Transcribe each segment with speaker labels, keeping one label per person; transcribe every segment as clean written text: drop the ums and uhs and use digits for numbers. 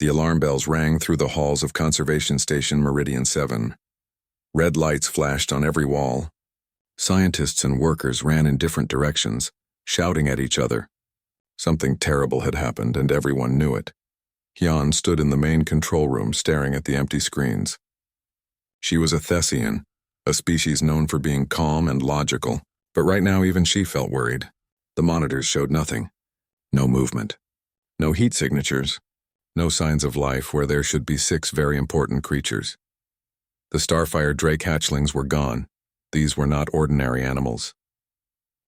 Speaker 1: The alarm bells rang through the halls of Conservation Station Meridian 7. Red lights flashed on every wall. Scientists and workers ran in different directions, shouting at each other. Something terrible had happened, and everyone knew it. Hyun stood in the main control room staring at the empty screens. She was a Thessian, a species known for being calm and logical, but right now even she felt worried. The monitors showed nothing. No movement. No heat signatures. No signs of life where there should be 6 very important creatures. The Starfire Drake hatchlings were gone. These were not ordinary animals.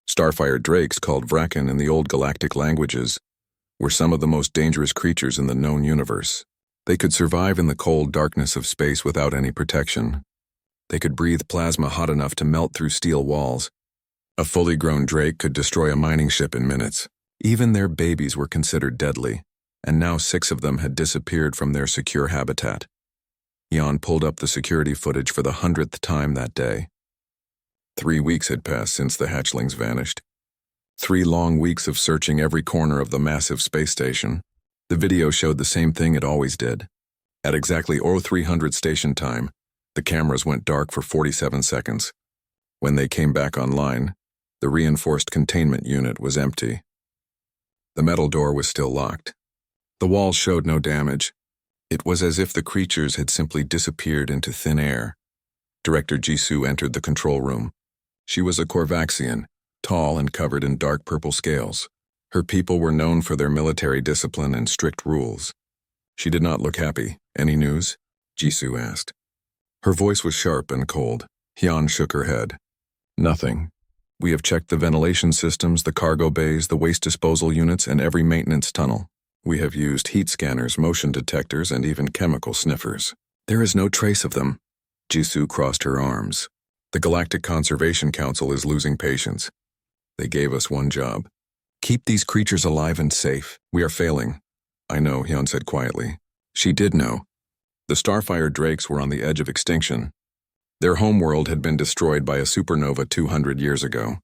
Speaker 1: Starfire drakes, called Vraken in the old galactic languages, were some of the most dangerous creatures in the known universe. They could survive in the cold darkness of space without any protection. They could breathe plasma hot enough to melt through steel walls. A fully grown drake could destroy a mining ship in minutes. Even their babies were considered deadly, and now 6 of them had disappeared from their secure habitat. Jan pulled up the security footage for the 100th time that day. 3 weeks had passed since the hatchlings vanished. 3 long weeks of searching every corner of the massive space station. The video showed the same thing it always did. At exactly 0300 station time, the cameras went dark for 47 seconds. When they came back online, the reinforced containment unit was empty. The metal door was still locked. The walls showed no damage. It was as if the creatures had simply disappeared into thin air. Director Jisoo entered the control room. She was a Korvaxian, tall and covered in dark purple scales. Her people were known for their military discipline and strict rules. She did not look happy. Any news? Jisoo asked. Her voice was sharp and cold. Hyun shook her head. Nothing. We have checked the ventilation systems, the cargo bays, the waste disposal units, and every maintenance tunnel. We have used heat scanners, motion detectors, and even chemical sniffers. There is no trace of them. Jisoo crossed her arms. The Galactic Conservation Council is losing patience. They gave us one job. Keep these creatures alive and safe. We are failing. I know, Hyun said quietly. She did know. The Starfire drakes were on the edge of extinction. Their homeworld had been destroyed by a supernova 200 years ago.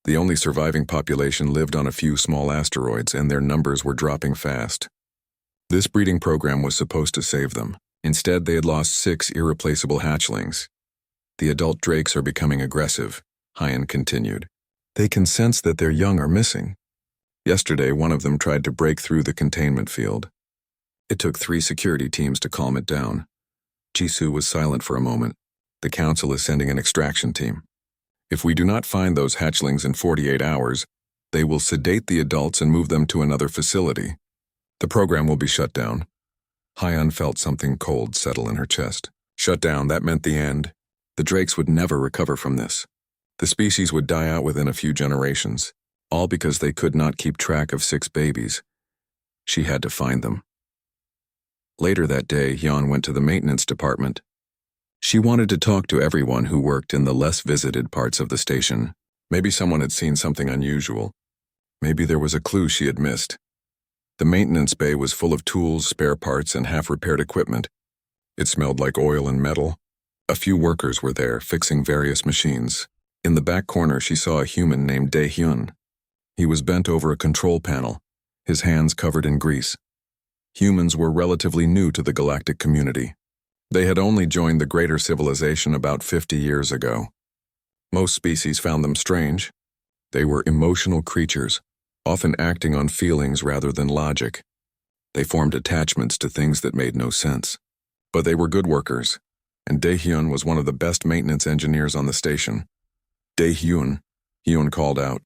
Speaker 1: The only surviving population lived on a few small asteroids, and their numbers were dropping fast. This breeding program was supposed to save them. Instead, they had lost 6 irreplaceable hatchlings. The adult drakes are becoming aggressive, Hyun continued. They can sense that their young are missing. Yesterday, one of them tried to break through the containment field. It took 3 security teams to calm it down. Jisoo was silent for a moment. The council is sending an extraction team. If we do not find those hatchlings in 48 hours, they will sedate the adults and move them to another facility. The program will be shut down. Hyun felt something cold settle in her chest. Shut down, that meant the end. The drakes would never recover from this. The species would die out within a few generations, all because they could not keep track of 6 babies. She had to find them. Later that day, Hyun went to the maintenance department. She wanted to talk to everyone who worked in the less visited parts of the station. Maybe someone had seen something unusual. Maybe there was a clue she had missed. The maintenance bay was full of tools, spare parts, and half-repaired equipment. It smelled like oil and metal. A few workers were there, fixing various machines. In the back corner, she saw a human named Dae-hyun. He was bent over a control panel, his hands covered in grease. Humans were relatively new to the galactic community. They had only joined the greater civilization about 50 years ago. Most species found them strange. They were emotional creatures, often acting on feelings rather than logic. They formed attachments to things that made no sense. But they were good workers, and Dae-hyun was one of the best maintenance engineers on the station. Dae-hyun, Hyun called out.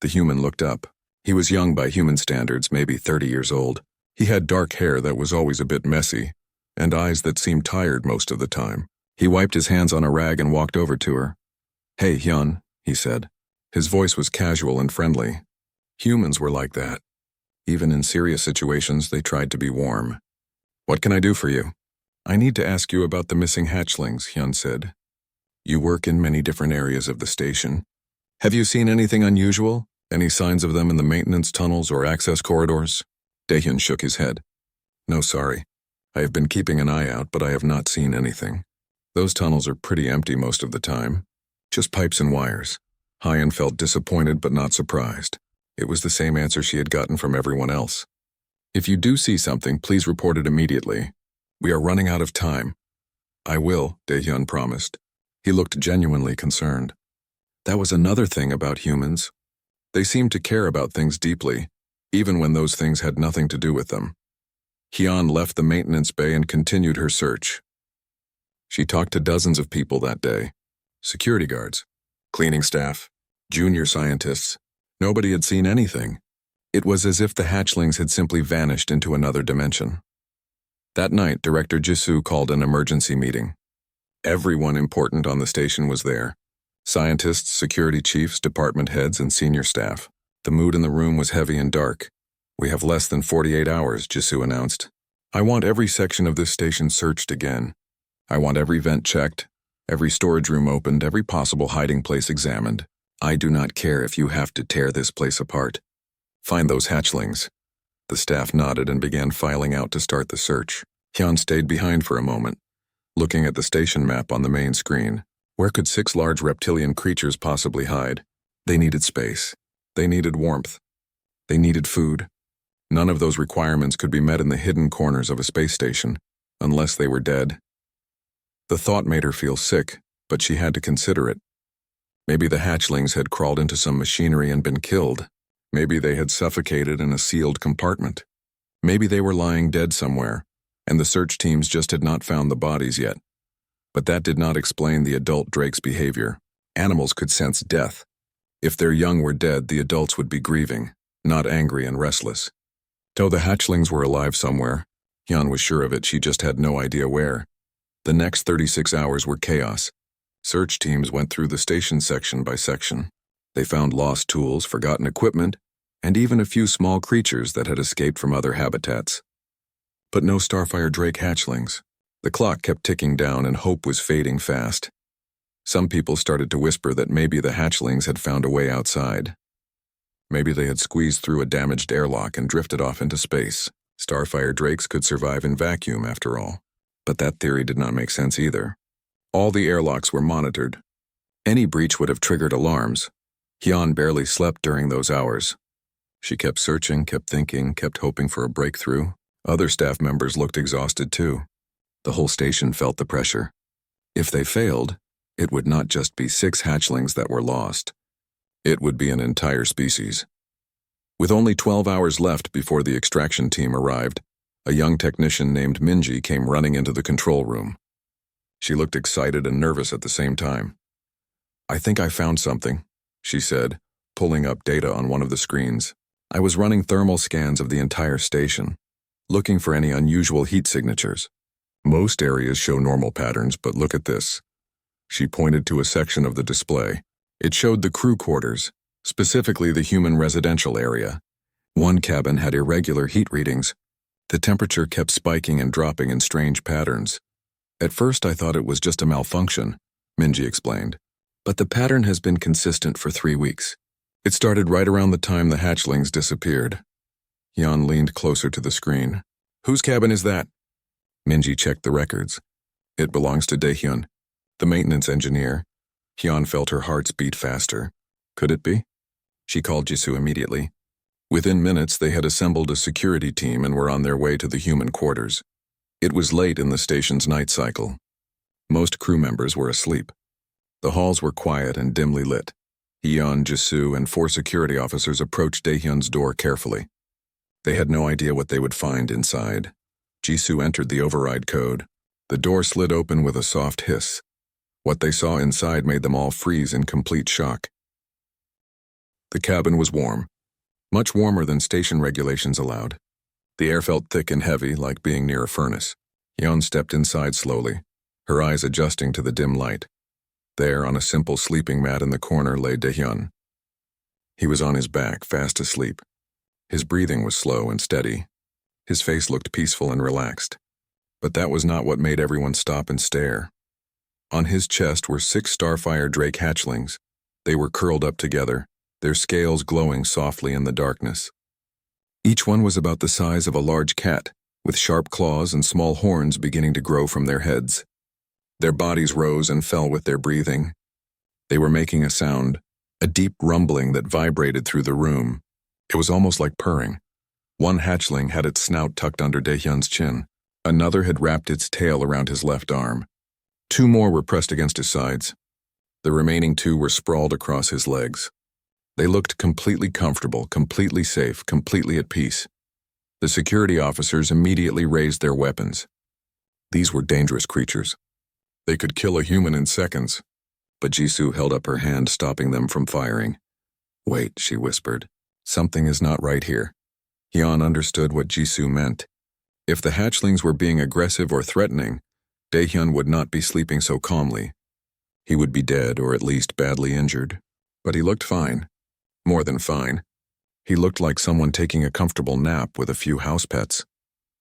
Speaker 1: The human looked up. He was young by human standards, maybe 30 years old. He had dark hair that was always a bit messy, and eyes that seemed tired most of the time. He wiped his hands on a rag and walked over to her. Hey, Hyun, he said. His voice was casual and friendly. Humans were like that. Even in serious situations, they tried to be warm. What can I do for you? I need to ask you about the missing hatchlings, Hyun said. You work in many different areas of the station. Have you seen anything unusual? Any signs of them in the maintenance tunnels or access corridors? Dae-hyun shook his head. No, sorry. I have been keeping an eye out, but I have not seen anything. Those tunnels are pretty empty most of the time. Just pipes and wires. Hyun felt disappointed but not surprised. It was the same answer she had gotten from everyone else. If you do see something, please report it immediately. We are running out of time. I will, Daehyun promised. He looked genuinely concerned. That was another thing about humans. They seemed to care about things deeply, even when those things had nothing to do with them. Hyun left the maintenance bay and continued her search. She talked to dozens of people that day. Security guards, cleaning staff, junior scientists. Nobody had seen anything. It was as if the hatchlings had simply vanished into another dimension. That night, Director Jisoo called an emergency meeting. Everyone important on the station was there. Scientists, security chiefs, department heads, and senior staff. The mood in the room was heavy and dark. We have less than 48 hours, Jisoo announced. I want every section of this station searched again. I want every vent checked, every storage room opened, every possible hiding place examined. I do not care if you have to tear this place apart. Find those hatchlings. The staff nodded and began filing out to start the search. Hyun stayed behind for a moment, looking at the station map on the main screen. Where could 6 large reptilian creatures possibly hide? They needed space. They needed warmth. They needed food. None of those requirements could be met in the hidden corners of a space station, unless they were dead. The thought made her feel sick, but she had to consider it. Maybe the hatchlings had crawled into some machinery and been killed. Maybe they had suffocated in a sealed compartment. Maybe they were lying dead somewhere, and the search teams just had not found the bodies yet. But that did not explain the adult Drake's behavior. Animals could sense death. If their young were dead, the adults would be grieving, not angry and restless. Though the hatchlings were alive somewhere, Hyun was sure of it, she just had no idea where. The next 36 hours were chaos. Search teams went through the station section by section. They found lost tools, forgotten equipment, and even a few small creatures that had escaped from other habitats. But no Starfire Drake hatchlings. The clock kept ticking down and hope was fading fast. Some people started to whisper that maybe the hatchlings had found a way outside. Maybe they had squeezed through a damaged airlock and drifted off into space. Starfire Drakes could survive in vacuum, after all. But that theory did not make sense either. All the airlocks were monitored. Any breach would have triggered alarms. Hyun barely slept during those hours. She kept searching, kept thinking, kept hoping for a breakthrough. Other staff members looked exhausted too. The whole station felt the pressure. If they failed, it would not just be 6 hatchlings that were lost. It would be an entire species. With only 12 hours left before the extraction team arrived, a young technician named Minji came running into the control room. She looked excited and nervous at the same time. I think I found something, she said, pulling up data on one of the screens. I was running thermal scans of the entire station, looking for any unusual heat signatures. Most areas show normal patterns, but look at this. She pointed to a section of the display. It showed the crew quarters, specifically the human residential area. One cabin had irregular heat readings. The temperature kept spiking and dropping in strange patterns. At first I thought it was just a malfunction, Minji explained. But the pattern has been consistent for 3 weeks. It started right around the time the hatchlings disappeared. Hyun leaned closer to the screen. Whose cabin is that? Minji checked the records. It belongs to Daehyun, the maintenance engineer. Hyun felt her hearts beat faster. Could it be? She called Jisoo immediately. Within minutes, they had assembled a security team and were on their way to the human quarters. It was late in the station's night cycle. Most crew members were asleep. The halls were quiet and dimly lit. Hyun, Jisoo, and 4 security officers approached Daehyun's door carefully. They had no idea what they would find inside. Jisoo entered the override code. The door slid open with a soft hiss. What they saw inside made them all freeze in complete shock. The cabin was warm, much warmer than station regulations allowed. The air felt thick and heavy, like being near a furnace. Hyun stepped inside slowly, her eyes adjusting to the dim light. There, on a simple sleeping mat in the corner, lay Daehyun. He was on his back, fast asleep. His breathing was slow and steady. His face looked peaceful and relaxed. But that was not what made everyone stop and stare. On his chest were 6 Starfire Drake hatchlings. They were curled up together, their scales glowing softly in the darkness. Each one was about the size of a large cat, with sharp claws and small horns beginning to grow from their heads. Their bodies rose and fell with their breathing. They were making a sound, a deep rumbling that vibrated through the room. It was almost like purring. One hatchling had its snout tucked under Daehyun's chin. Another had wrapped its tail around his left arm. Two more were pressed against his sides. The remaining two were sprawled across his legs. They looked completely comfortable, completely safe, completely at peace. The security officers immediately raised their weapons. These were dangerous creatures. They could kill a human in seconds, but Jisoo held up her hand, stopping them from firing. "Wait," she whispered. "Something is not right here." Hyun understood what Jisoo meant. If the hatchlings were being aggressive or threatening, Daehyun would not be sleeping so calmly. He would be dead, or at least badly injured. But he looked fine. More than fine. He looked like someone taking a comfortable nap with a few house pets.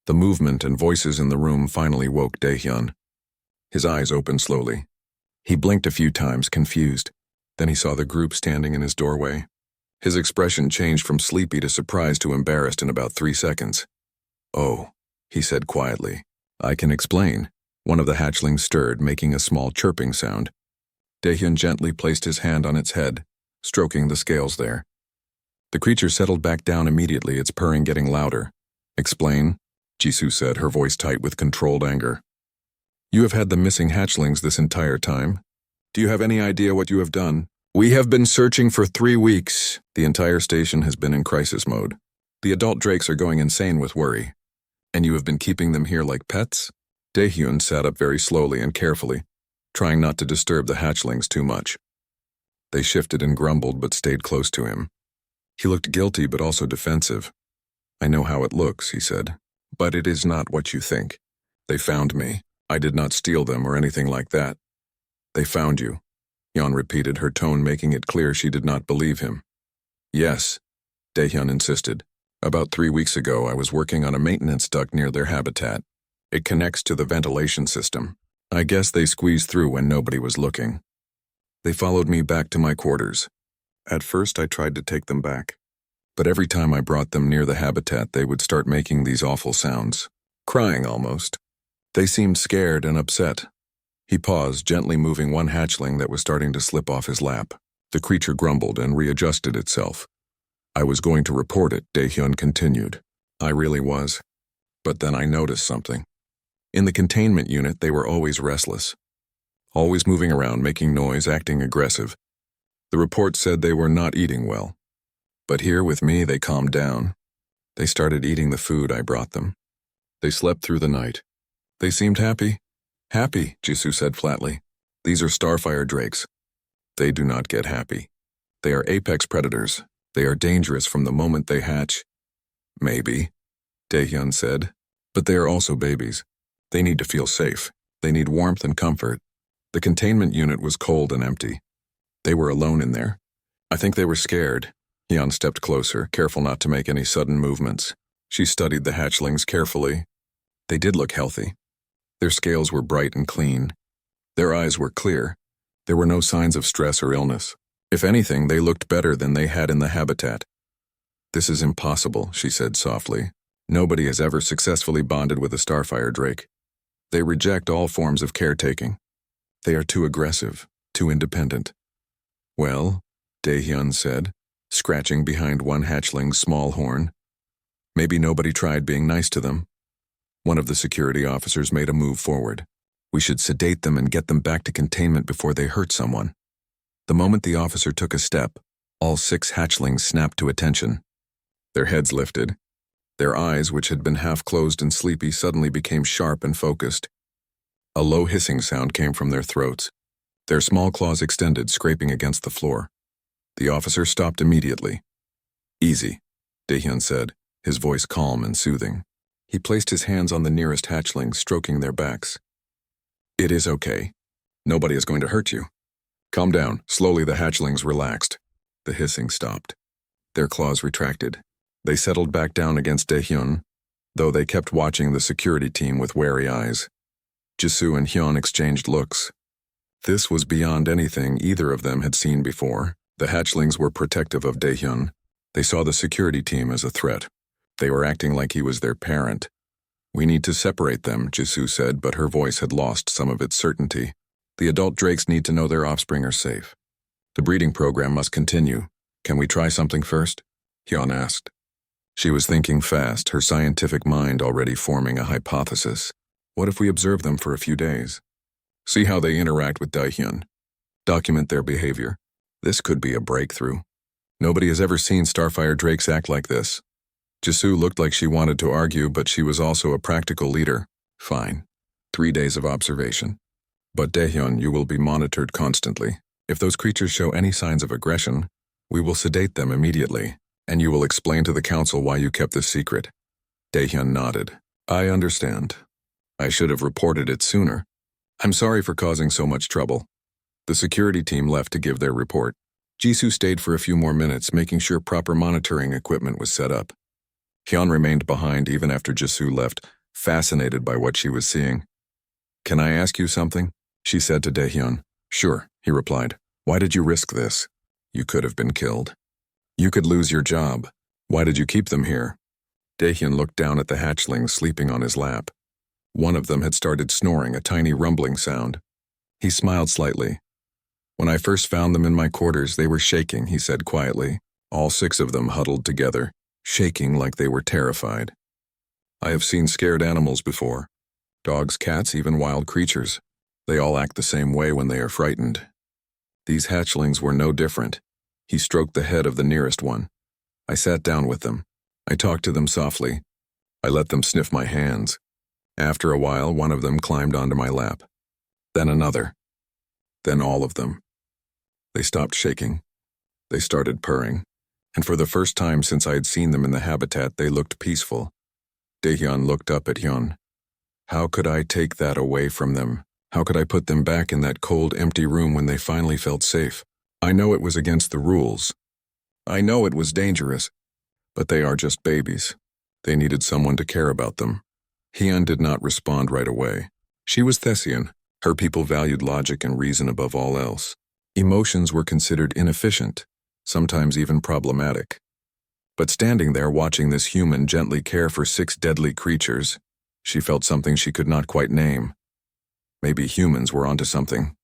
Speaker 1: The movement and voices in the room finally woke Daehyun. His eyes opened slowly. He blinked a few times, confused. Then he saw the group standing in his doorway. His expression changed from sleepy to surprised to embarrassed in about 3 seconds. "Oh," he said quietly. "I can explain." One of the hatchlings stirred, making a small chirping sound. Daehyun gently placed his hand on its head, stroking the scales there. The creature settled back down immediately, its purring getting louder. "Explain," Jisoo said, her voice tight with controlled anger. "You have had the missing hatchlings this entire time? Do you have any idea what you have done?" "We have been searching for 3 weeks. The entire station has been in crisis mode. The adult drakes are going insane with worry. And you have been keeping them here like pets?" Daehyun sat up very slowly and carefully, trying not to disturb the hatchlings too much. They shifted and grumbled but stayed close to him. He looked guilty but also defensive. "I know how it looks," he said, "but it is not what you think. They found me. I did not steal them or anything like that." "They found you," Hyun repeated, her tone making it clear she did not believe him. "Yes," Daehyun insisted. "About 3 weeks ago I was working on a maintenance duct near their habitat. It connects to the ventilation system. I guess they squeezed through when nobody was looking. They followed me back to my quarters. At first I tried to take them back, but every time I brought them near the habitat they would start making these awful sounds, crying almost. They seemed scared and upset." He paused, gently moving one hatchling that was starting to slip off his lap. The creature grumbled and readjusted itself. "I was going to report it," Daehyun continued. "I really was. But then I noticed something. In the containment unit they were always restless. Always moving around, making noise, acting aggressive. The report said they were not eating well. But here with me they calmed down. They started eating the food I brought them. They slept through the night. They seemed happy." "Happy," Jisoo said flatly. "These are starfire drakes. They do not get happy. They are apex predators. They are dangerous from the moment they hatch." "Maybe," Daehyun said, "but they are also babies. They need to feel safe. They need warmth and comfort." The containment unit was cold and empty. They were alone in there. I think they were scared. Hyun stepped closer, careful not to make any sudden movements. She studied the hatchlings carefully. They did look healthy. Their scales were bright and clean. Their eyes were clear. There were no signs of stress or illness. If anything, they looked better than they had in the habitat. "This is impossible," she said softly. "Nobody has ever successfully bonded with a starfire drake. They reject all forms of caretaking. They are too aggressive, too independent." "Well," Daehyun said, scratching behind one hatchling's small horn, "maybe nobody tried being nice to them." One of the security officers made a move forward. "We should sedate them and get them back to containment before they hurt someone." The moment the officer took a step, all 6 hatchlings snapped to attention. Their heads lifted. Their eyes, which had been half closed and sleepy, suddenly became sharp and focused. A low hissing sound came from their throats. Their small claws extended, scraping against the floor. The officer stopped immediately. "Easy," Daehyun said, his voice calm and soothing. He placed his hands on the nearest hatchlings, stroking their backs. "It is okay. Nobody is going to hurt you. Calm down." Slowly the hatchlings relaxed. The hissing stopped. Their claws retracted. They settled back down against Daehyun, though they kept watching the security team with wary eyes. Jisoo and Hyun exchanged looks. This was beyond anything either of them had seen before. The hatchlings were protective of Daehyun. They saw the security team as a threat. They were acting like he was their parent. "We need to separate them," Jisoo said, but her voice had lost some of its certainty. "The adult drakes need to know their offspring are safe. The breeding program must continue. Can we try something first?" Hyun asked. She was thinking fast, her scientific mind already forming a hypothesis. What if we observe them for a few days? See how they interact with Daehyun. Document their behavior. This could be a breakthrough. Nobody has ever seen Starfire Drakes act like this. Jisoo looked like she wanted to argue, but she was also a practical leader. Fine. 3 days of observation. But Daehyun, you will be monitored constantly. If those creatures show any signs of aggression, we will sedate them immediately, and you will explain to the council why you kept this secret. Daehyun nodded. I understand. I should have reported it sooner. I'm sorry for causing so much trouble. The security team left to give their report. Jisoo stayed for a few more minutes, making sure proper monitoring equipment was set up. Hyun remained behind even after Jisoo left, fascinated by what she was seeing. Can I ask you something? She said to Daehyun. Sure, he replied. Why did you risk this? You could have been killed. You could lose your job. Why did you keep them here? Daehyun looked down at the hatchlings sleeping on his lap. One of them had started snoring, a tiny rumbling sound. He smiled slightly. When I first found them in my quarters, they were shaking, he said quietly. All 6 of them huddled together, shaking like they were terrified. I have seen scared animals before. Dogs, cats, even wild creatures. They all act the same way when they are frightened. These hatchlings were no different. He stroked the head of the nearest one. I sat down with them. I talked to them softly. I let them sniff my hands. After a while, one of them climbed onto my lap. Then another. Then all of them. They stopped shaking. They started purring. And for the first time since I had seen them in the habitat, they looked peaceful. Daehyun looked up at Hyun. How could I take that away from them? How could I put them back in that cold, empty room when they finally felt safe? I know it was against the rules. I know it was dangerous. But they are just babies. They needed someone to care about them. Hyun did not respond right away. She was Thessian. Her people valued logic and reason above all else. Emotions were considered inefficient, sometimes even problematic. But standing there watching this human gently care for 6 deadly creatures, she felt something she could not quite name. Maybe humans were onto something.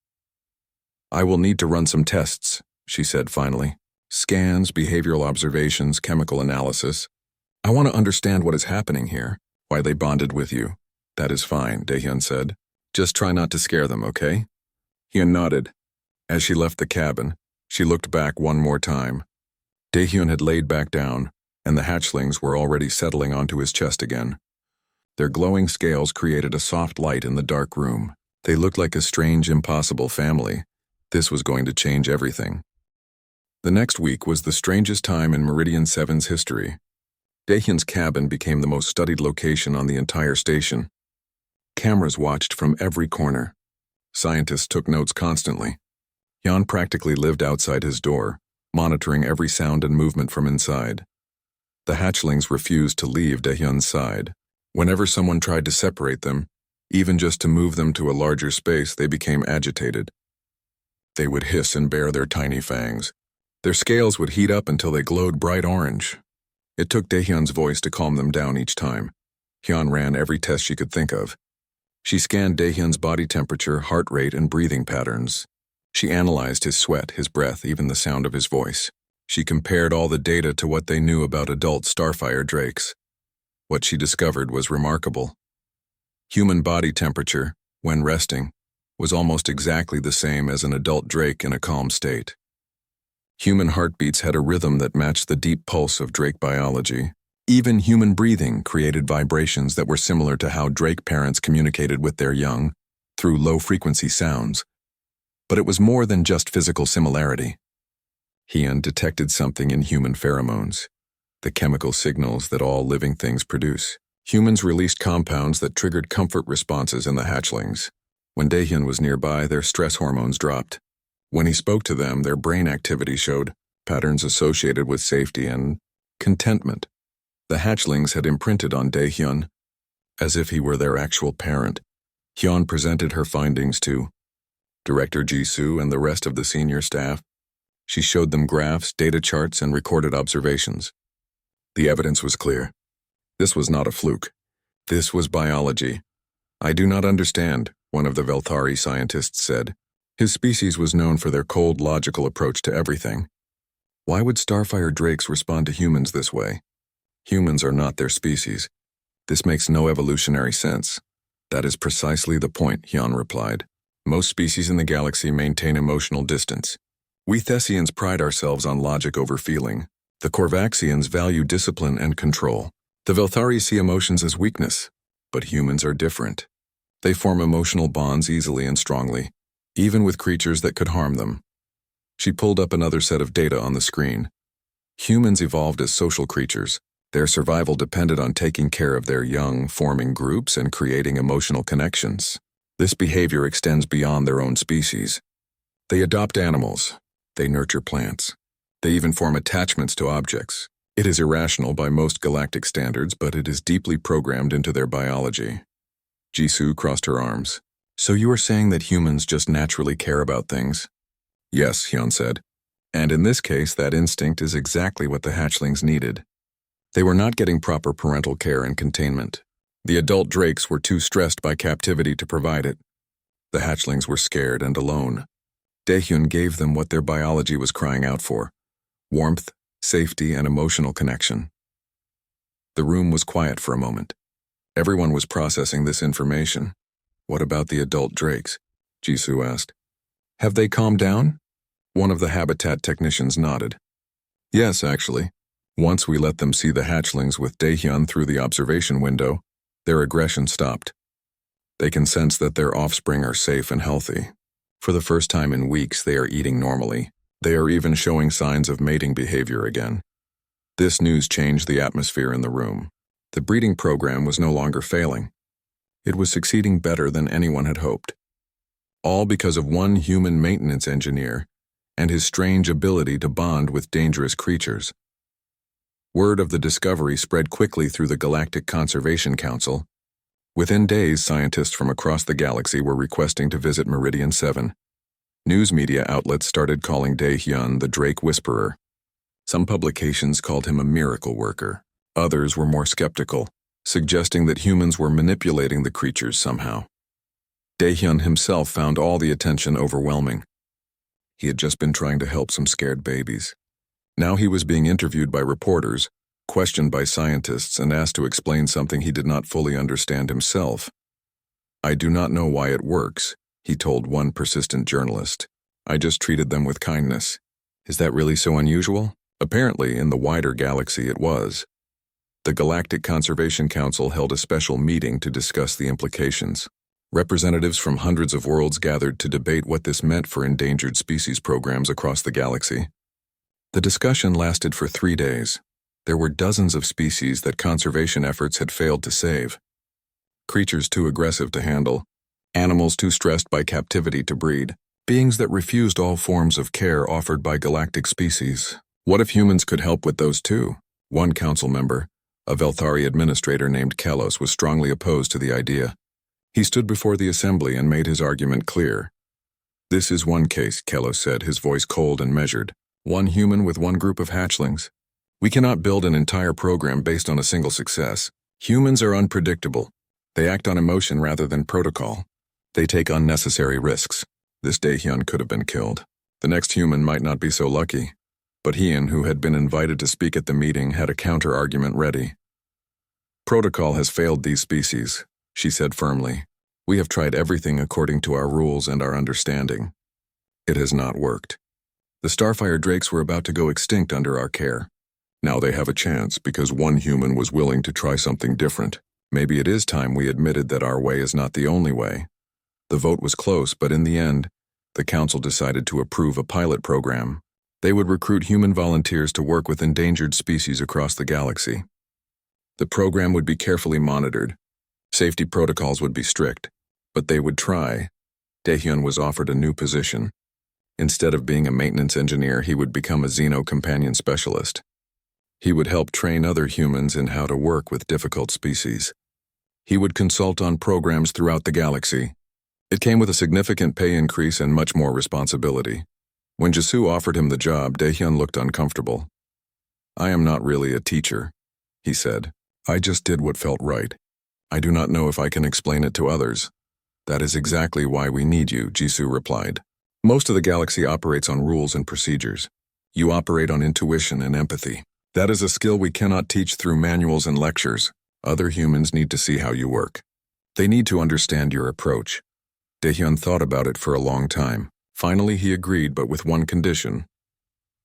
Speaker 1: I will need to run some tests, she said finally. Scans, behavioral observations, chemical analysis. I want to understand what is happening here, why they bonded with you. That is fine, Daehyun said. Just try not to scare them, okay? Hyun nodded. As she left the cabin, she looked back one more time. Daehyun had laid back down, and the hatchlings were already settling onto his chest again. Their glowing scales created a soft light in the dark room. They looked like a strange, impossible family. This was going to change everything. The next week was the strangest time in Meridian 7's history. Daehyun's cabin became the most studied location on the entire station. Cameras watched from every corner. Scientists took notes constantly. Hyun practically lived outside his door, monitoring every sound and movement from inside. The hatchlings refused to leave Daehyun's side. Whenever someone tried to separate them, even just to move them to a larger space, they became agitated. They would hiss and bare their tiny fangs. Their scales would heat up until they glowed bright orange. It took Daehyun's voice to calm them down each time. Hyun ran every test she could think of. She scanned Daehyun's body temperature, heart rate, and breathing patterns. She analyzed his sweat, his breath, even the sound of his voice. She compared all the data to what they knew about adult Starfire Drakes. What she discovered was remarkable. Human body temperature, when resting, was almost exactly the same as an adult Drake in a calm state. Human heartbeats had a rhythm that matched the deep pulse of Drake biology. Even human breathing created vibrations that were similar to how Drake parents communicated with their young, through low-frequency sounds. But it was more than just physical similarity. Hyun detected something in human pheromones, the chemical signals that all living things produce. Humans released compounds that triggered comfort responses in the hatchlings. When Daehyun was nearby, their stress hormones dropped. When he spoke to them, their brain activity showed patterns associated with safety and contentment. The hatchlings had imprinted on Daehyun, as if he were their actual parent. Hyun presented her findings to Director Jisoo and the rest of the senior staff. She showed them graphs, data charts, and recorded observations. The evidence was clear. This was not a fluke. This was biology. I do not understand, one of the Velthari scientists said. His species was known for their cold, logical approach to everything. Why would Starfire Drakes respond to humans this way? Humans are not their species. This makes no evolutionary sense. That is precisely the point, Hyun replied. Most species in the galaxy maintain emotional distance. We Thessians pride ourselves on logic over feeling. The Korvaxians value discipline and control. The Velthari see emotions as weakness. But humans are different. They form emotional bonds easily and strongly, even with creatures that could harm them. She pulled up another set of data on the screen. Humans evolved as social creatures. Their survival depended on taking care of their young, forming groups and creating emotional connections. This behavior extends beyond their own species. They adopt animals. They nurture plants. They even form attachments to objects. It is irrational by most galactic standards, but it is deeply programmed into their biology. Jisoo crossed her arms. So you are saying that humans just naturally care about things? Yes, Hyun said. And in this case, that instinct is exactly what the hatchlings needed. They were not getting proper parental care and containment. The adult drakes were too stressed by captivity to provide it. The hatchlings were scared and alone. Daehyun gave them what their biology was crying out for: warmth, safety, and emotional connection. The room was quiet for a moment. Everyone was processing this information. What about the adult drakes? Jisoo asked. Have they calmed down? One of the habitat technicians nodded. Yes, actually. Once we let them see the hatchlings with Daehyun through the observation window, their aggression stopped. They can sense that their offspring are safe and healthy. For the first time in weeks, they are eating normally. They are even showing signs of mating behavior again. This news changed the atmosphere in the room. The breeding program was no longer failing. It was succeeding better than anyone had hoped. All because of one human maintenance engineer and his strange ability to bond with dangerous creatures. Word of the discovery spread quickly through the Galactic Conservation Council. Within days, scientists from across the galaxy were requesting to visit Meridian 7. News media outlets started calling Daehyun the Drake Whisperer. Some publications called him a miracle worker. Others were more skeptical, suggesting that humans were manipulating the creatures somehow. Daehyun himself found all the attention overwhelming. He had just been trying to help some scared babies. Now he was being interviewed by reporters, questioned by scientists, and asked to explain something he did not fully understand himself. I do not know why it works, he told one persistent journalist. I just treated them with kindness. Is that really so unusual? Apparently, in the wider galaxy it was. The Galactic Conservation Council held a special meeting to discuss the implications. Representatives from hundreds of worlds gathered to debate what this meant for endangered species programs across the galaxy. The discussion lasted for 3 days. There were dozens of species that conservation efforts had failed to save. Creatures too aggressive to handle, animals too stressed by captivity to breed, beings that refused all forms of care offered by galactic species. What if humans could help with those too? One council member, a Velthari administrator named Kelos, was strongly opposed to the idea. He stood before the assembly and made his argument clear. This is one case, Kelos said, his voice cold and measured. One human with one group of hatchlings. We cannot build an entire program based on a single success. Humans are unpredictable. They act on emotion rather than protocol. They take unnecessary risks. This Daehyun could have been killed. The next human might not be so lucky. But Hyun, who had been invited to speak at the meeting, had a counter-argument ready. Protocol has failed these species, she said firmly. We have tried everything according to our rules and our understanding. It has not worked. The Starfire Drakes were about to go extinct under our care. Now they have a chance because one human was willing to try something different. Maybe it is time we admitted that our way is not the only way. The vote was close, but in the end, the council decided to approve a pilot program. They would recruit human volunteers to work with endangered species across the galaxy. The program would be carefully monitored. Safety protocols would be strict, but they would try. Daehyun was offered a new position. Instead of being a maintenance engineer, he would become a xeno-companion specialist. He would help train other humans in how to work with difficult species. He would consult on programs throughout the galaxy. It came with a significant pay increase and much more responsibility. When Jisoo offered him the job, Daehyun looked uncomfortable. I am not really a teacher, he said. I just did what felt right. I do not know if I can explain it to others. That is exactly why we need you, Jisoo replied. Most of the galaxy operates on rules and procedures. You operate on intuition and empathy. That is a skill we cannot teach through manuals and lectures. Other humans need to see how you work. They need to understand your approach. Daehyun thought about it for a long time. Finally, he agreed, but with one condition.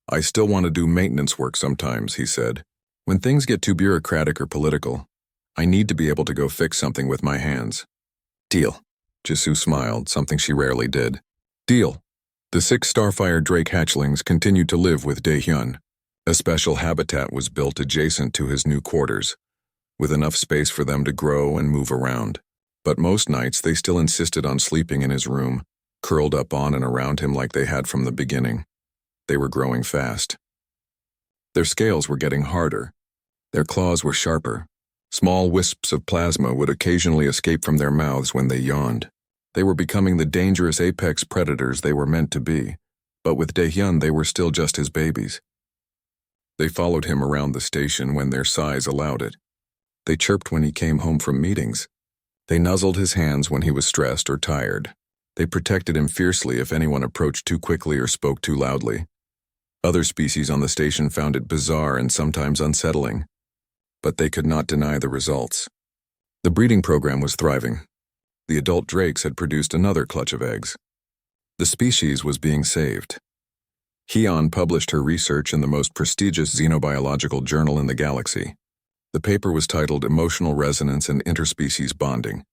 Speaker 1: I still want to do maintenance work sometimes, he said. When things get too bureaucratic or political, I need to be able to go fix something with my hands. Deal. Jisoo smiled, something she rarely did. Deal. The 6 Starfire Drake hatchlings continued to live with Daehyun. A special habitat was built adjacent to his new quarters, with enough space for them to grow and move around. But most nights they still insisted on sleeping in his room, curled up on and around him like they had from the beginning. They were growing fast. Their scales were getting harder. Their claws were sharper. Small wisps of plasma would occasionally escape from their mouths when they yawned. They were becoming the dangerous apex predators they were meant to be, but with Daehyun they were still just his babies. They followed him around the station when their size allowed it. They chirped when he came home from meetings. They nuzzled his hands when he was stressed or tired. They protected him fiercely if anyone approached too quickly or spoke too loudly. Other species on the station found it bizarre and sometimes unsettling, but they could not deny the results. The breeding program was thriving. The adult drakes had produced another clutch of eggs. The species was being saved. Hyun published her research in the most prestigious xenobiological journal in the galaxy. The paper was titled Emotional Resonance and Interspecies Bonding: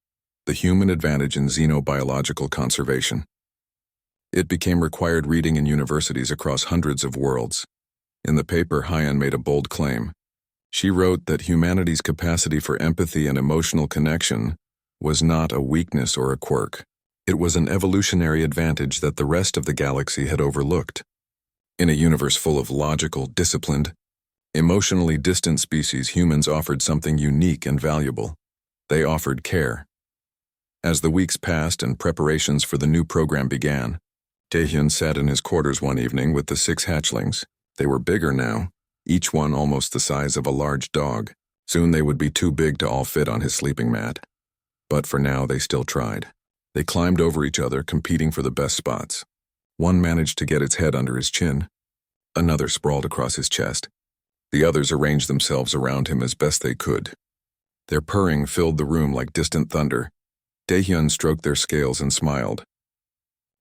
Speaker 1: The Human Advantage in Xenobiological Conservation. It became required reading in universities across hundreds of worlds. In the paper, Hyun made a bold claim. She wrote that humanity's capacity for empathy and emotional connection was not a weakness or a quirk. It was an evolutionary advantage that the rest of the galaxy had overlooked. In a universe full of logical, disciplined, emotionally distant species, humans offered something unique and valuable. They offered care. As the weeks passed and preparations for the new program began, Daehyun sat in his quarters one evening with the 6 hatchlings. They were bigger now, each one almost the size of a large dog. Soon they would be too big to all fit on his sleeping mat. But for now, they still tried. They climbed over each other, competing for the best spots. One managed to get its head under his chin. Another sprawled across his chest. The others arranged themselves around him as best they could. Their purring filled the room like distant thunder. Daehyun stroked their scales and smiled.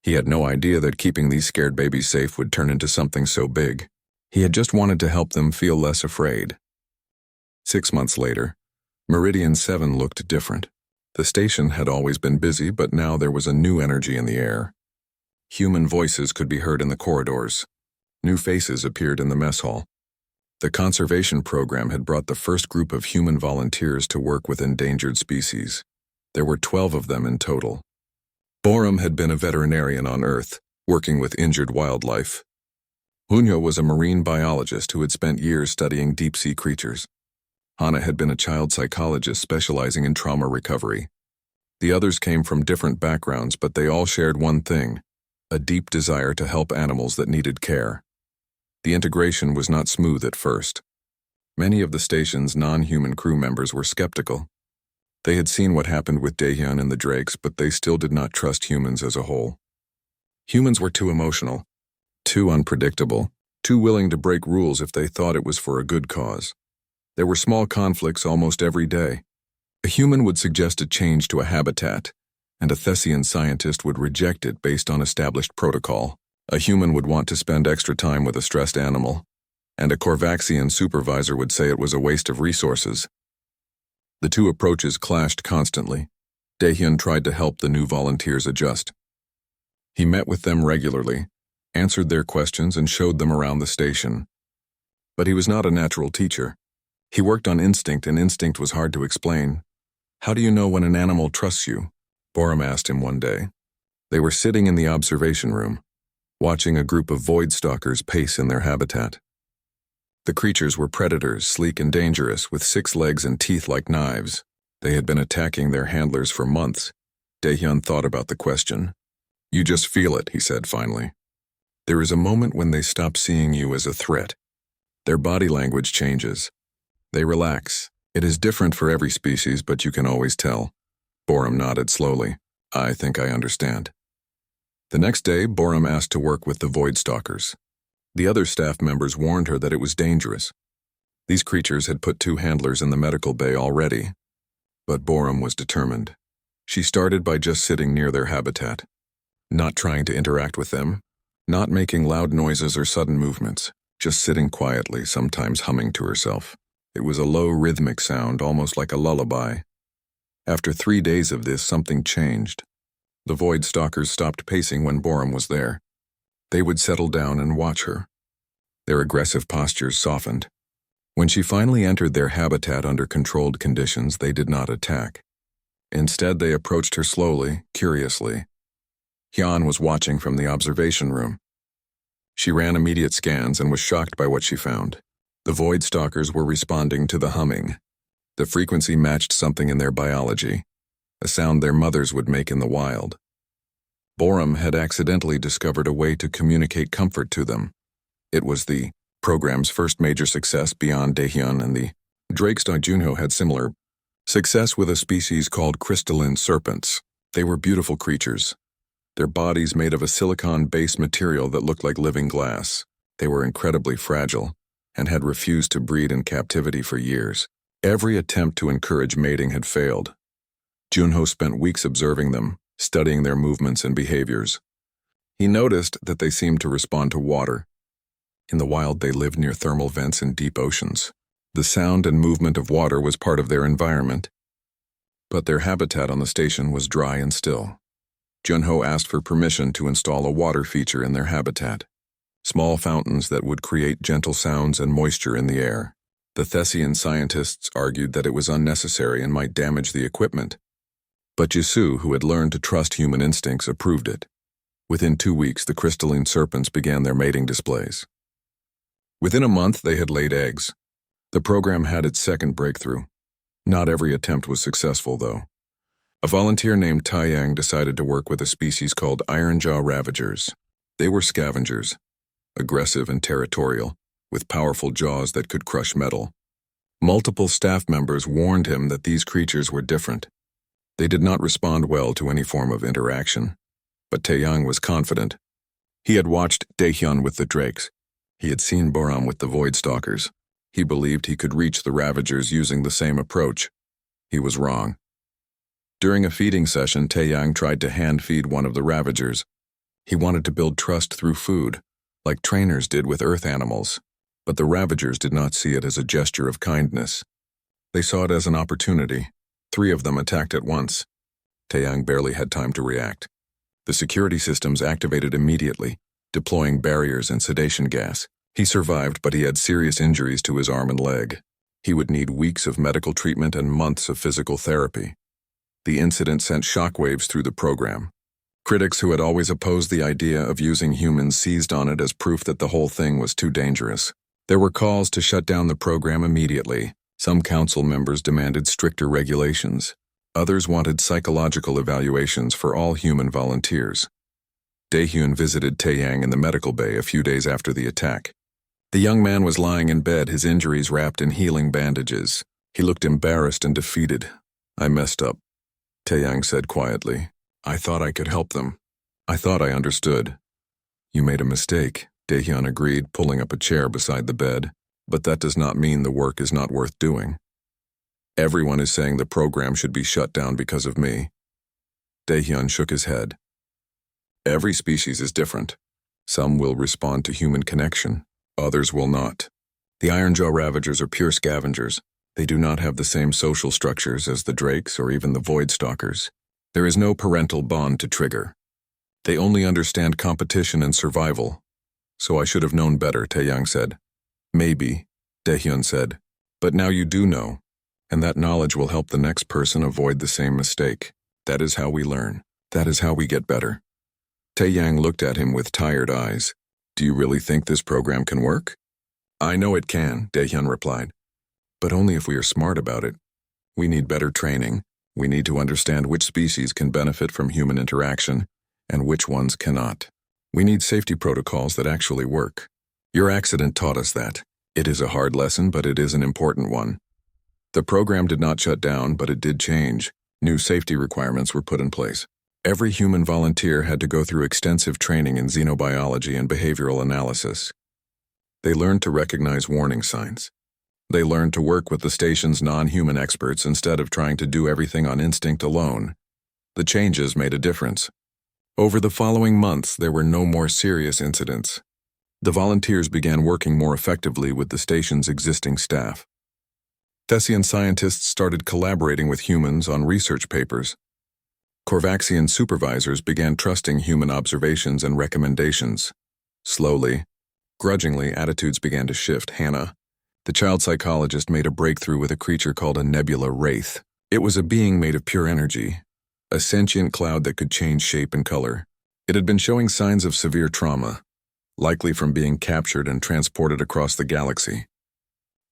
Speaker 1: He had no idea that keeping these scared babies safe would turn into something so big. He had just wanted to help them feel less afraid. 6 months later, Meridian 7 looked different. The station had always been busy, but now there was a new energy in the air. Human voices could be heard in the corridors. New faces appeared in the mess hall. The conservation program had brought the first group of human volunteers to work with endangered species. There were 12 of them in total. Borum had been a veterinarian on Earth, working with injured wildlife. Hunyo was a marine biologist who had spent years studying deep-sea creatures. Hana had been a child psychologist specializing in trauma recovery. The others came from different backgrounds, but they all shared one thing: a deep desire to help animals that needed care. The integration was not smooth at first. Many of the station's non-human crew members were skeptical. They had seen what happened with Daehyun and the Drakes, but they still did not trust humans as a whole. Humans were too emotional, too unpredictable, too willing to break rules if they thought it was for a good cause. There were small conflicts almost every day. A human would suggest a change to a habitat, and a Thessian scientist would reject it based on established protocol. A human would want to spend extra time with a stressed animal, and a Korvaxian supervisor would say it was a waste of resources. The two approaches clashed constantly. Daehyun tried to help the new volunteers adjust. He met with them regularly, answered their questions, and showed them around the station. But he was not a natural teacher. He worked on instinct, and instinct was hard to explain. How do you know when an animal trusts you? Borum asked him one day. They were sitting in the observation room, watching a group of void stalkers pace in their habitat. The creatures were predators, sleek and dangerous, with 6 legs and teeth like knives. They had been attacking their handlers for months. Daehyun thought about the question. You just feel it, he said finally. There is a moment when they stop seeing you as a threat. Their body language changes. They relax. It is different for every species, but you can always tell. Borum nodded slowly. I think I understand. The next day, Borum asked to work with the void stalkers. The other staff members warned her that it was dangerous. These creatures had put 2 handlers in the medical bay already, but Borum was determined. She started by just sitting near their habitat, not trying to interact with them, not making loud noises or sudden movements, just sitting quietly, sometimes humming to herself. It was a low rhythmic sound, almost like a lullaby. After 3 days of this, something changed. The Void Stalkers stopped pacing when Borum was there. They would settle down and watch her. Their aggressive postures softened. When she finally entered their habitat under controlled conditions, they did not attack. Instead, they approached her slowly, curiously. Hyun was watching from the observation room. She ran immediate scans and was shocked by what she found. The Void Stalkers were responding to the humming. The frequency matched something in their biology, a sound their mothers would make in the wild. Borum had accidentally discovered a way to communicate comfort to them. It was the program's first major success beyond Daehyun, and the Drakestar Junho had similar success with a species called crystalline serpents. They were beautiful creatures, their bodies made of a silicon-based material that looked like living glass. They were incredibly fragile and had refused to breed in captivity for years. Every attempt to encourage mating had failed. Junho spent weeks observing them, studying their movements and behaviors. He noticed that they seemed to respond to water. In the wild, they lived near thermal vents in deep oceans. The sound and movement of water was part of their environment, but their habitat on the station was dry and still. Junho asked for permission to install a water feature in their habitat, small fountains that would create gentle sounds and moisture in the air. The Thessian scientists argued that it was unnecessary and might damage the equipment, but Jisoo, who had learned to trust human instincts, approved it. Within 2 weeks, the crystalline serpents began their mating displays. Within a month, they had laid eggs. The program had its second breakthrough. Not every attempt was successful, though. A volunteer named Taeyang decided to work with a species called Ironjaw Ravagers. They were scavengers, aggressive and territorial, with powerful jaws that could crush metal. Multiple staff members warned him that these creatures were different. They did not respond well to any form of interaction, but Taeyang was confident. He had watched Daehyun with the Drakes. He had seen Borum with the Void Stalkers. He believed he could reach the Ravagers using the same approach. He was wrong. During a feeding session, Taeyang tried to hand-feed one of the Ravagers. He wanted to build trust through food, like trainers did with Earth animals, but the Ravagers did not see it as a gesture of kindness. They saw it as an opportunity. 3 of them attacked at once. Taeyang barely had time to react. The security systems activated immediately, deploying barriers and sedation gas. He survived, but he had serious injuries to his arm and leg. He would need weeks of medical treatment and months of physical therapy. The incident sent shockwaves through the program. Critics who had always opposed the idea of using humans seized on it as proof that the whole thing was too dangerous. There were calls to shut down the program immediately. Some council members demanded stricter regulations. Others wanted psychological evaluations for all human volunteers. Daehyun visited Taeyang in the medical bay a few days after the attack. The young man was lying in bed, his injuries wrapped in healing bandages. He looked embarrassed and defeated. "I messed up," Taeyang said quietly. "I thought I could help them. I thought I understood." "You made a mistake," Daehyun agreed, pulling up a chair beside the bed. "But that does not mean the work is not worth doing. Everyone is saying the program should be shut down because of me." Daehyun shook his head. "Every species is different. Some will respond to human connection, others will not. The Ironjaw Ravagers are pure scavengers. They do not have the same social structures as the Drakes or even the Void Stalkers. There is no parental bond to trigger. They only understand competition and survival. So I should have known better," Taeyang said. "Maybe," Daehyun said. "But now you do know, and that knowledge will help the next person avoid the same mistake. That is how we learn. That is how we get better." Taeyang looked at him with tired eyes. "Do you really think this program can work?" "I know it can," Daehyun replied. "But only if we are smart about it. We need better training. We need to understand which species can benefit from human interaction and which ones cannot. We need safety protocols that actually work. Your accident taught us that. It is a hard lesson, but it is an important one." The program did not shut down, but it did change. New safety requirements were put in place. Every human volunteer had to go through extensive training in xenobiology and behavioral analysis. They learned to recognize warning signs, They learned to work with the station's non-human experts instead of trying to do everything on instinct alone. The changes made a difference. Over the following months, there were no more serious incidents. The volunteers began working more effectively with the station's existing staff. Thessian scientists started collaborating with humans on research papers. Korvaxian supervisors began trusting human observations and recommendations. Slowly, grudgingly, attitudes began to shift. Hannah, the child psychologist, made a breakthrough with a creature called a nebula wraith. It was a being made of pure energy, a sentient cloud that could change shape and color. It had been showing signs of severe trauma, likely from being captured and transported across the galaxy.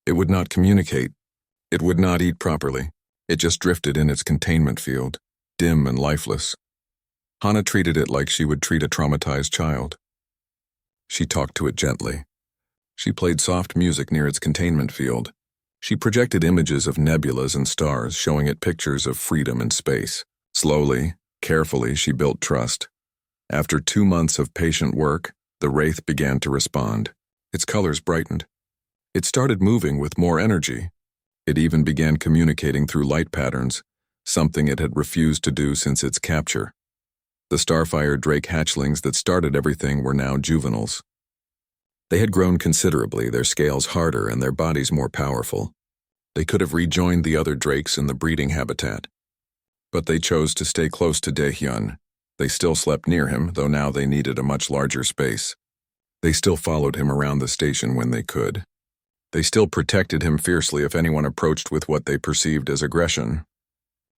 Speaker 1: It would not communicate. It would not eat properly. It just drifted in its containment field, dim and lifeless. Hannah treated it like she would treat a traumatized child. She talked to it gently. She played soft music near its containment field. She projected images of nebulas and stars, showing it pictures of freedom and space. Slowly, carefully, she built trust. After 2 months of patient work, the wraith began to respond. Its colors brightened. It started moving with more energy. It even began communicating through light patterns, something it had refused to do since its capture. The Starfire Drake hatchlings that started everything were now juveniles. They had grown considerably, their scales harder and their bodies more powerful. They could have rejoined the other drakes in the breeding habitat. But they chose to stay close to Daehyun. They still slept near him, though now they needed a much larger space. They still followed him around the station when they could. They still protected him fiercely if anyone approached with what they perceived as aggression.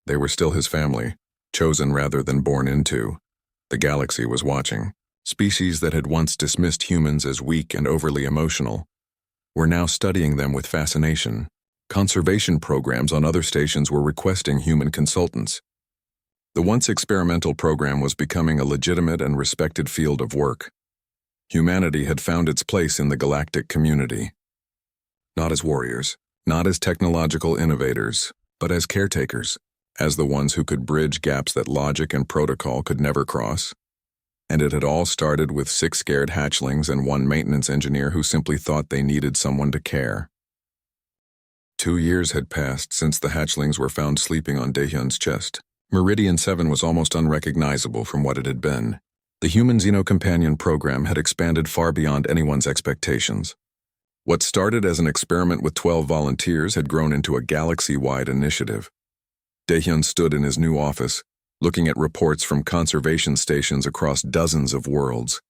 Speaker 1: They were still his family, chosen rather than born into. The galaxy was watching. Species that had once dismissed humans as weak and overly emotional were now studying them with fascination. Conservation programs on other stations were requesting human consultants. The once experimental program was becoming a legitimate and respected field of work. Humanity had found its place in the galactic community. Not as warriors, not as technological innovators, but as caretakers, as the ones who could bridge gaps that logic and protocol could never cross. And it had all started with 6 scared hatchlings and 1 maintenance engineer who simply thought they needed someone to care. 2 years had passed since the hatchlings were found sleeping on Daehyun's chest. Meridian 7 was almost unrecognizable from what it had been. The Human Xenocompanion program had expanded far beyond anyone's expectations. What started as an experiment with 12 volunteers had grown into a galaxy-wide initiative. Daehyun stood in his new office, looking at reports from conservation stations across dozens of worlds.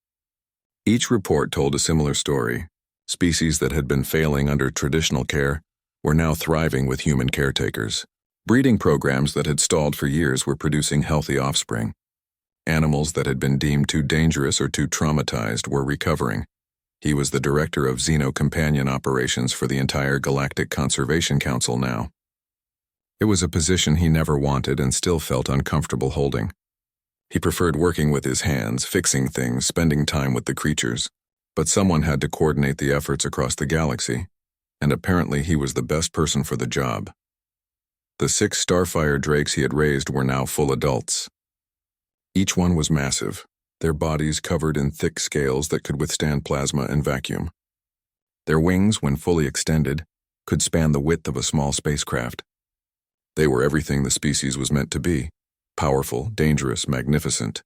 Speaker 1: Each report told a similar story. Species that had been failing under traditional care were now thriving with human caretakers. Breeding programs that had stalled for years were producing healthy offspring. Animals that had been deemed too dangerous or too traumatized were recovering. He was the director of Xenocompanion operations for the entire Galactic Conservation Council now. It was a position he never wanted and still felt uncomfortable holding. He preferred working with his hands, fixing things, spending time with the creatures. But someone had to coordinate the efforts across the galaxy, and apparently he was the best person for the job. The 6 Starfire drakes he had raised were now full adults. Each one was massive, their bodies covered in thick scales that could withstand plasma and vacuum. Their wings, when fully extended, could span the width of a small spacecraft. They were everything the species was meant to be, powerful, dangerous, magnificent.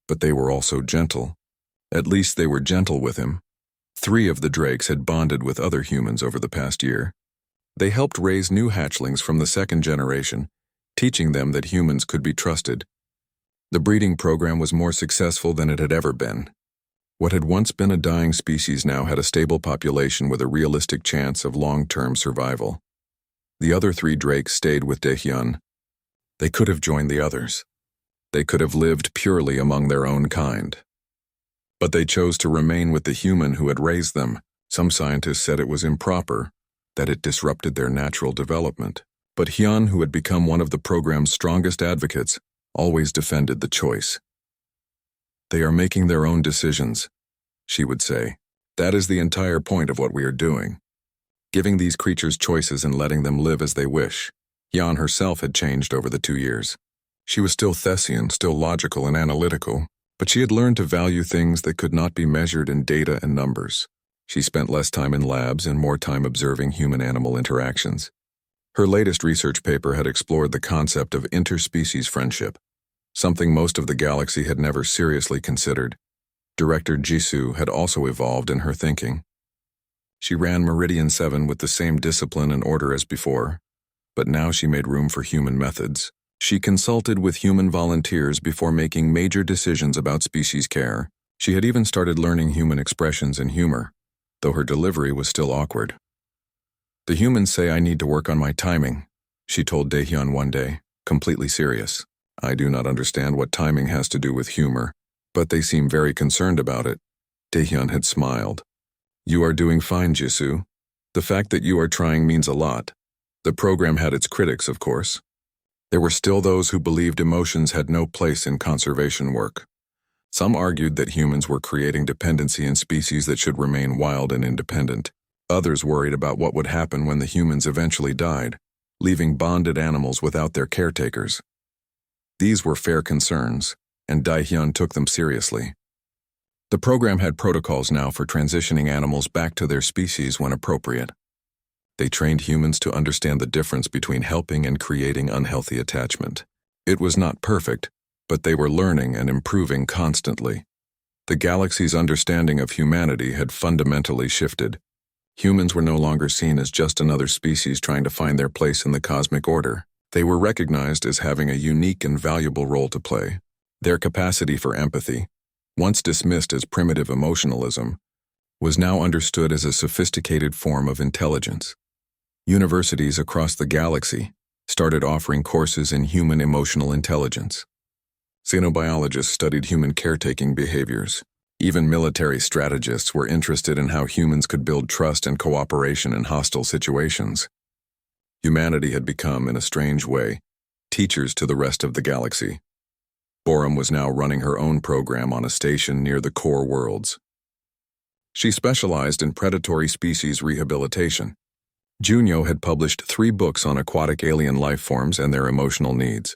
Speaker 1: But they were also gentle. At least they were gentle with him. 3 of the drakes had bonded with other humans over the past year. They helped raise new hatchlings from the 2nd generation, teaching them that humans could be trusted. The breeding program was more successful than it had ever been. What had once been a dying species now had a stable population with a realistic chance of long-term survival. The other 3 drakes stayed with Daehyun. They could have joined the others. They could have lived purely among their own kind. But they chose to remain with the human who had raised them. Some scientists said it was improper, that it disrupted their natural development. But Hyun, who had become one of the program's strongest advocates, always defended the choice. "They are making their own decisions," she would say. "That is the entire point of what we are doing. Giving these creatures choices and letting them live as they wish." Hyun herself had changed over the 2 years. She was still Thessian, still logical and analytical, but she had learned to value things that could not be measured in data and numbers. She spent less time in labs and more time observing human-animal interactions. Her latest research paper had explored the concept of interspecies friendship, something most of the galaxy had never seriously considered. Director Jisoo had also evolved in her thinking. She ran Meridian 7 with the same discipline and order as before, but now she made room for human methods. She consulted with human volunteers before making major decisions about species care. She had even started learning human expressions and humor, though her delivery was still awkward. "The humans say I need to work on my timing," she told Daehyun one day, completely serious. "I do not understand what timing has to do with humor, but they seem very concerned about it." Daehyun had smiled. "You are doing fine, Jisoo. The fact that you are trying means a lot." The program had its critics, of course. There were still those who believed emotions had no place in conservation work. Some argued that humans were creating dependency in species that should remain wild and independent. Others worried about what would happen when the humans eventually died, leaving bonded animals without their caretakers. These were fair concerns, and Daehyun took them seriously. The program had protocols now for transitioning animals back to their species when appropriate. They trained humans to understand the difference between helping and creating unhealthy attachment. It was not perfect, but they were learning and improving constantly. The galaxy's understanding of humanity had fundamentally shifted. Humans were no longer seen as just another species trying to find their place in the cosmic order. They were recognized as having a unique and valuable role to play. Their capacity for empathy, once dismissed as primitive emotionalism, was now understood as a sophisticated form of intelligence. Universities across the galaxy started offering courses in human emotional intelligence. Xenobiologists studied human caretaking behaviors. Even military strategists were interested in how humans could build trust and cooperation in hostile situations. Humanity had become, in a strange way, teachers to the rest of the galaxy. Borum was now running her own program on a station near the core worlds. She specialized in predatory species rehabilitation. Junyo had published 3 books on aquatic alien life forms and their emotional needs.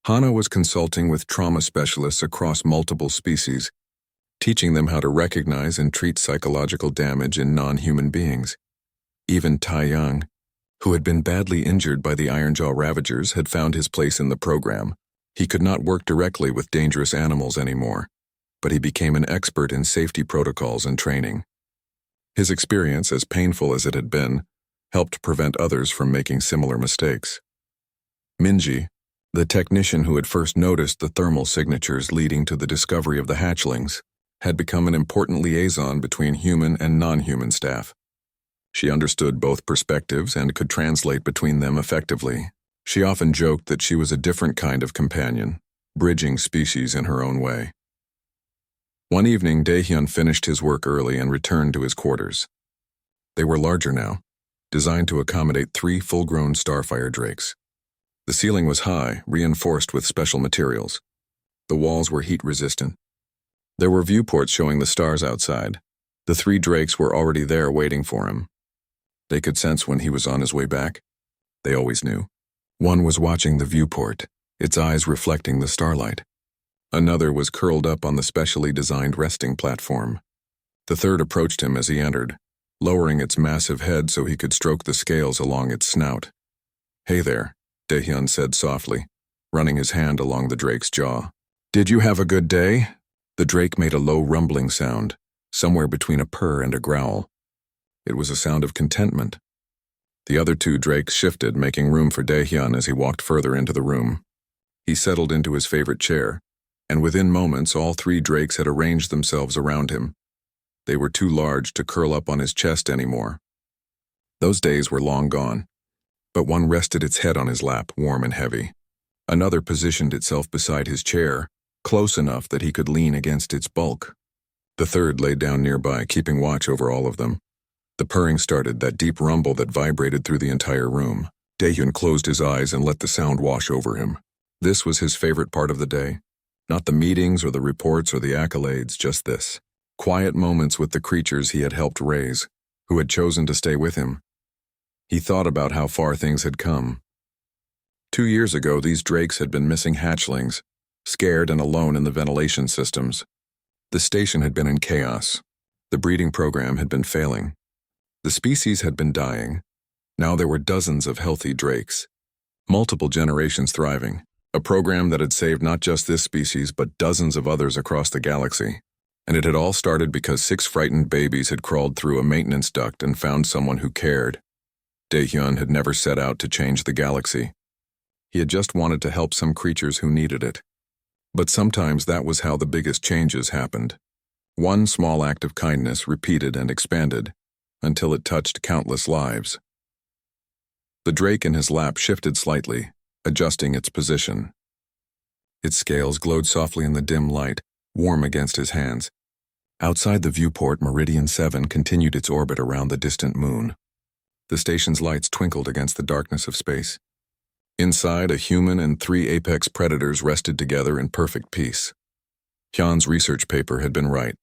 Speaker 1: Hana was consulting with trauma specialists across multiple species, teaching them how to recognize and treat psychological damage in non-human beings. Even Taeyang, who had been badly injured by the Ironjaw Ravagers, had found his place in the program. He could not work directly with dangerous animals anymore, but he became an expert in safety protocols and training. His experience, as painful as it had been, helped prevent others from making similar mistakes. Minji, the technician who had first noticed the thermal signatures leading to the discovery of the hatchlings, had become an important liaison between human and non-human staff. She understood both perspectives and could translate between them effectively. She often joked that she was a different kind of companion, bridging species in her own way. One evening, Daehyun finished his work early and returned to his quarters. They were larger now, designed to accommodate 3 full-grown starfire drakes. The ceiling was high, reinforced with special materials. The walls were heat-resistant. There were viewports showing the stars outside. The 3 drakes were already there waiting for him. They could sense when he was on his way back. They always knew. One was watching the viewport, its eyes reflecting the starlight. Another was curled up on the specially designed resting platform. The third approached him as he entered, lowering its massive head so he could stroke the scales along its snout. "Hey there," Daehyun said softly, running his hand along the drake's jaw. "Did you have a good day?" The drake made a low rumbling sound, somewhere between a purr and a growl. It was a sound of contentment. The other 2 drakes shifted, making room for Daehyun as he walked further into the room. He settled into his favorite chair, and within moments all 3 drakes had arranged themselves around him. They were too large to curl up on his chest anymore. Those days were long gone, but one rested its head on his lap, warm and heavy. Another positioned itself beside his chair, close enough that he could lean against its bulk. The third lay down nearby, keeping watch over all of them. The purring started, that deep rumble that vibrated through the entire room. Daehyun closed his eyes and let the sound wash over him. This was his favorite part of the day. Not the meetings or the reports or the accolades, just this. Quiet moments with the creatures he had helped raise, who had chosen to stay with him. He thought about how far things had come. 2 years ago, these drakes had been missing hatchlings, scared and alone in the ventilation systems. The station had been in chaos. The breeding program had been failing. The species had been dying. Now there were dozens of healthy drakes. Multiple generations thriving. A program that had saved not just this species but dozens of others across the galaxy. And it had all started because 6 frightened babies had crawled through a maintenance duct and found someone who cared. Daehyun had never set out to change the galaxy. He had just wanted to help some creatures who needed it. But sometimes that was how the biggest changes happened. One small act of kindness repeated and expanded until it touched countless lives. The drake in his lap shifted slightly, adjusting its position. Its scales glowed softly in the dim light, warm against his hands. Outside the viewport, Meridian 7 continued its orbit around the distant moon. The station's lights twinkled against the darkness of space. Inside, a human and 3 apex predators rested together in perfect peace. Hyun's research paper had been right.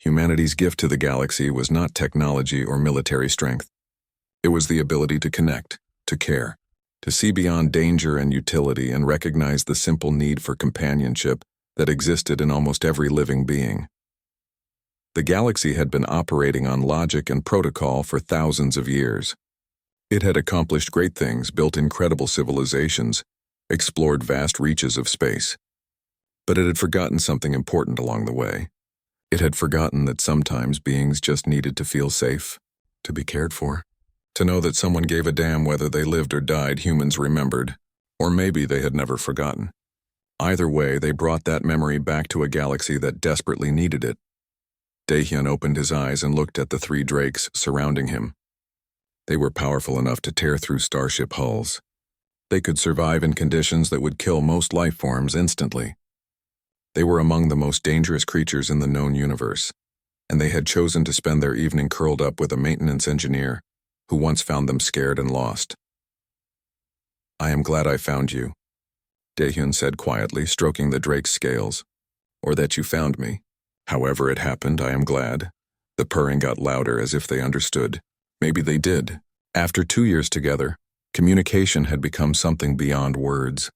Speaker 1: Humanity's gift to the galaxy was not technology or military strength. It was the ability to connect, to care, to see beyond danger and utility and recognize the simple need for companionship that existed in almost every living being. The galaxy had been operating on logic and protocol for thousands of years. It had accomplished great things, built incredible civilizations, explored vast reaches of space. But it had forgotten something important along the way. It had forgotten that sometimes beings just needed to feel safe, to be cared for. To know that someone gave a damn whether they lived or died, humans remembered. Or maybe they had never forgotten. Either way, they brought that memory back to a galaxy that desperately needed it. Daehyun opened his eyes and looked at the 3 drakes surrounding him. They were powerful enough to tear through starship hulls. They could survive in conditions that would kill most life forms instantly. They were among the most dangerous creatures in the known universe, and they had chosen to spend their evening curled up with a maintenance engineer who once found them scared and lost. "I am glad I found you," Daehyun said quietly, stroking the drake's scales. "Or that you found me. However it happened, I am glad." The purring got louder as if they understood. Maybe they did. After 2 years together, communication had become something beyond words.